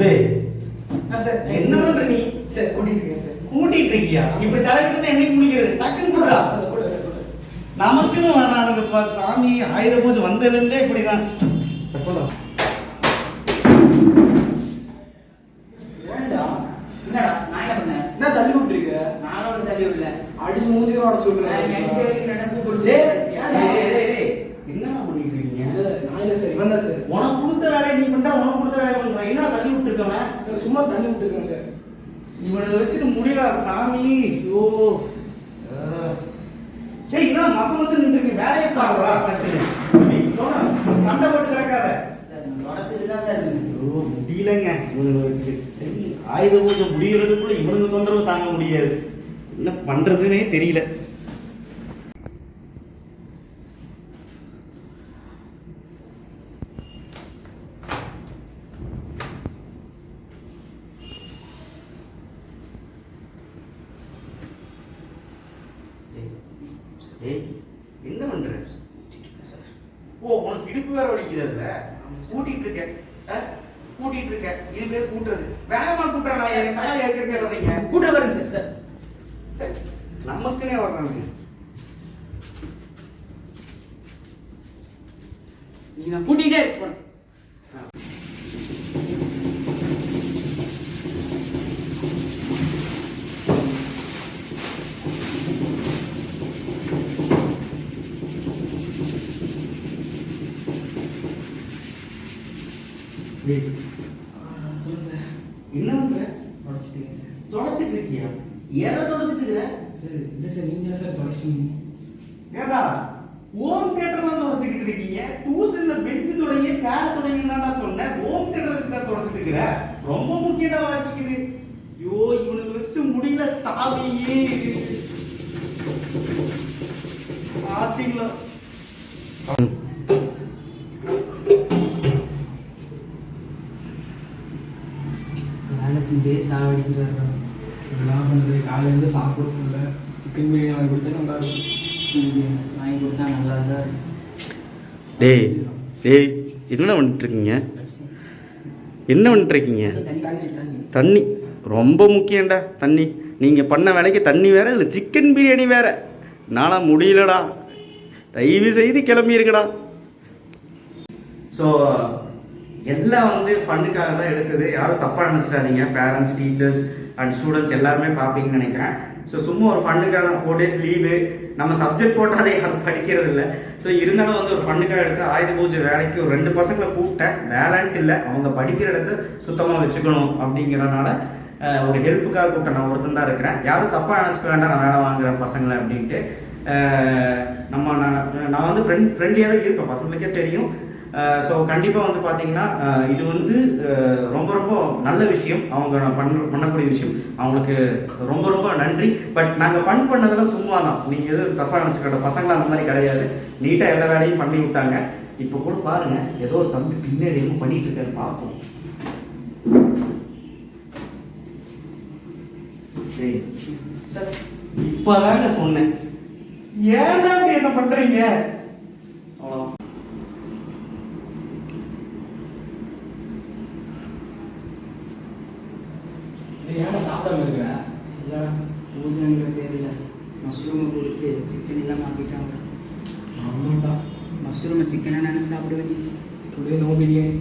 தம்பி சார் என்ன பண்ற நீ? சார் கூட்டிட்டு இருக்கேன் சார். கூட்டிட்டு இருக்கியா? இப்படி தலைவிட்டு என்னைக்கு முடிக்கிறது? டக்குன்னு கூடுறா. நமக்குன்னு வரானுங்கப்பா சாமி. ஆயுத பூஜை வந்ததுலேருந்தே இப்படிதான். என்னடா நான் என்ன பண்ணேன்? என்ன தள்ளி விட்டுருக்க? நானும் தள்ளி விடல. அடிச்சு மூஞ்சியும் உடச்சு விட்டுருக்கேன். என்னடா பண்ணிட்டு இருக்கீங்க? நான் இல்ல சார், இவன் தான் சார். உனக்கு கொடுத்த வேலையை நீ பண்ற, உனக்கு கொடுத்த வேலையை பண்ற. என்ன தள்ளி விட்டுருக்கவன்? சார் சும்மா தள்ளி விட்டுருக்கேன் சார். இவனை வச்சுட்டு முடியல சாமி. ஐயோ சரி, இன்னும் மச மசம் நின்று வேலையை பாக்குறா. சண்டை போட்டு கிடக்காத. முடியலங்க இவனுங்களை வச்சுட்டு. சரி, ஆயுத பூஜை முடிகிறதுக்குள்ள இவனுக்கு தொந்தரவு தாங்க முடியாது. என்ன பண்றதுன்னே தெரியல. என்ன பண்ற? ஓ, உனக்கு இடுப்பு வேற வலிக்குது. கூட்டிட்டு இருக்க கூட்டிட்டு இருக்க. இது பேர் கூட்டுறது. வேகமா கூட்டுறா. கூட்ட வரேங்க சார். சார் சரி, நமக்குனே வர்றாங்க. நீ நான் கூட்டிகிட்டே இருப்பேன். சொல்லுங்க சார். என்ன பண்ற? தொடச்சிட்டீங்க சார். தொடச்சிட்டு இருக்கியா? எதை தொடச்சிட்டு இருக்க? சார் இல்லை சார், நீங்க சார் தொடச்சிட்டீங்க. ஏடா ஹோம் தியேட்டர்லாம் தொடச்சிக்கிட்டு இருக்கீங்க? டியூஷன்ல பெஞ்சு தொடங்கி சேர் தொடங்கி என்னடா சொன்னேன்? ஹோம் தியேட்டருக்கு தான் தொடச்சிட்டு இருக்கிற. ரொம்ப முக்கியமா வாக்கிக்குது. ஐயோ, இவனுக்கு வச்சுட்டு முடியல சாமியே. பாத்தீங்களா? வேலை செஞ்சே சாவடிக்கிறாரு. எல்லாம் பண்ணுறது. காலையிலேருந்து சாப்பிடல. சிக்கன் பிரியாணி வாங்கி கொடுத்தா நல்லா இருக்கும். சிக்கன் பிரியாணி வாங்கி கொடுத்தா நல்லா தான் இருக்கும். டேய் டேய், என்ன பண்ணிட்டு இருக்கீங்க? என்ன பண்ணிட்டு இருக்கீங்க? தண்ணி ரொம்ப முக்கியம்டா. தண்ணி நீங்கள் பண்ண வேலைக்கு தண்ணி வேற, இல்லை சிக்கன் பிரியாணி வேற. நானாக முடியலடா. தயவு செய்து கிளம்பியிருக்கடா. ஸோ எல்லாம் வந்து ஃபண்டுக்காக தான் எடுத்தது. யாரும் தப்பாக நினச்சிடாதீங்க. பேரண்ட்ஸ், டீச்சர்ஸ் அண்ட் ஸ்டூடெண்ட்ஸ் எல்லாருமே பார்ப்பீங்கன்னு நினைக்கிறேன். ஸோ சும்மா ஒரு ஃபண்டுக்காக தான். 4 days லீவு. நம்ம சப்ஜெக்ட் போட்டால் யாரும் படிக்கிறது இல்லை. ஸோ இருந்தாலும் வந்து ஒரு ஃபண்டுக்காக எடுத்து ஆயுத பூஜை வேலைக்கு ஒரு 2 பசங்களை கூப்பிட்டேன். வேலைன்ட்டு இல்லை, அவங்க படிக்கிற இடத்த சுத்தமாக வச்சுக்கணும் அப்படிங்கிறனால ஒரு ஹெல்ப்புக்காக கூப்பிட்டேன். நான் ஒருத்தன் தான் இருக்கிறேன். யாரும் தப்பாக நினச்சிக்க வேண்டாம், நான் வேலை வாங்குறேன் பசங்களை அப்படின்ட்டு. நான் வந்து ஃப்ரெண்ட்லியாக தான் இருப்பேன், பசங்களுக்கே தெரியும். ஸோ கண்டிப்பாக வந்து பார்த்தீங்கன்னா இது வந்து ரொம்ப ரொம்ப நல்ல விஷயம். அவங்க நான் பண்ணக்கூடிய விஷயம். அவங்களுக்கு ரொம்ப ரொம்ப நன்றி. பட் நாங்கள் ஃபன் பண்ணதெல்லாம் சும்மா தான். நீங்கள் எதுவும் தப்பாக நினச்சிக்கிட்ட பசங்களாம் அந்த மாதிரி கிடையாது. நீட்டாக எல்லா வேலையும் பண்ணி விட்டாங்க. இப்போ கூட பாருங்கள், ஏதோ ஒரு தம்பி பின்னாடி எதுவும் பண்ணிட்டு இருக்காரு, பார்ப்போம். சரி சார், இப்போதாங்க சொன்னேன். ஏன்டா அப்படி என்ன பண்ணுறீங்க? அவ்வளோ ஏன்னா சாப்பிடாம இருக்கிறேன். இல்லை, பூஜைங்கிற பேரில் மஷ்ரூமை கொடுத்து சிக்கன் எல்லாம் ஆக்கிட்டாங்க. ஆமாண்டா, மஷ்ரூமை சிக்கனை நினச்சி சாப்பிடுவேன். Today no biryani.